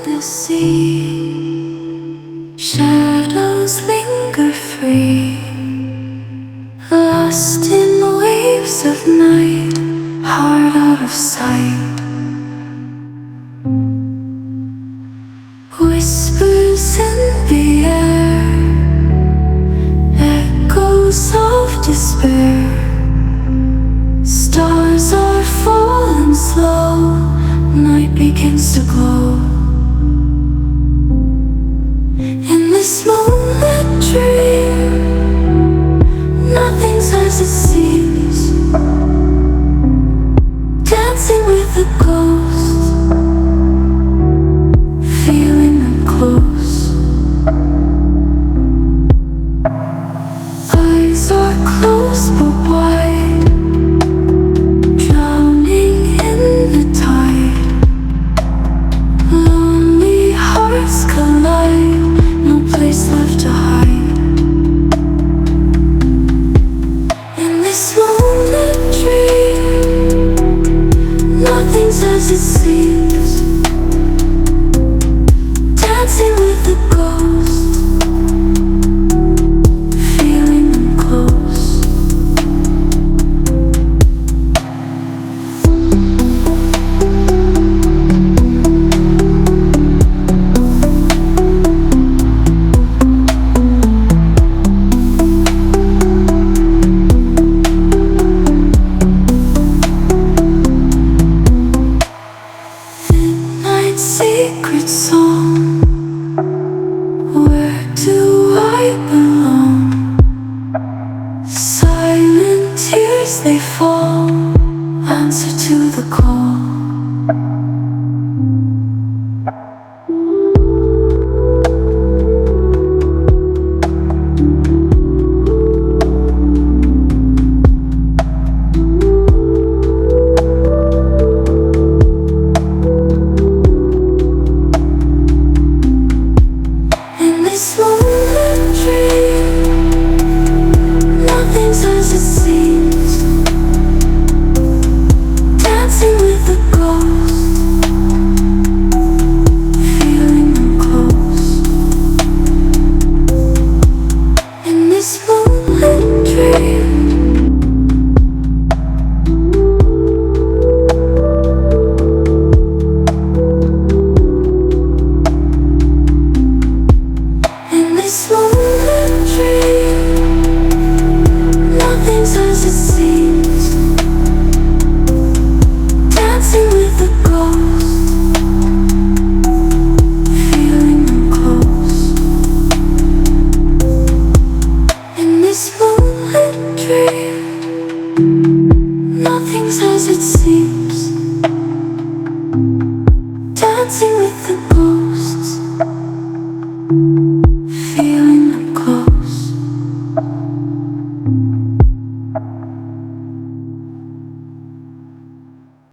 the sea. Shadows linger free, lost in the waves of night, heart out of sight. Whispers in the air, echoes of despair. Stars are falling slow, night begins to glow. In this moonlit dream, nothing's as it seems. Dancing with the ghosts, feeling them close. Eyes are closed but wide, drowning in the tide. Lonely hearts collide, no place left to hide. In this moonlit dream, nothing's as it seems. Dancing with the ghosts, feeling them close. Midnight secret song, where do I belong? Silent tears they fall, answer to the call. In this moonlit dream, nothing's as it seems. Dancing with the ghosts, feeling them close. In this moonlit dream, in this moonlit dream, nothing's as it seems. Dancing with the ghosts, feeling them close. In this moonlit dream, nothing's as it seems.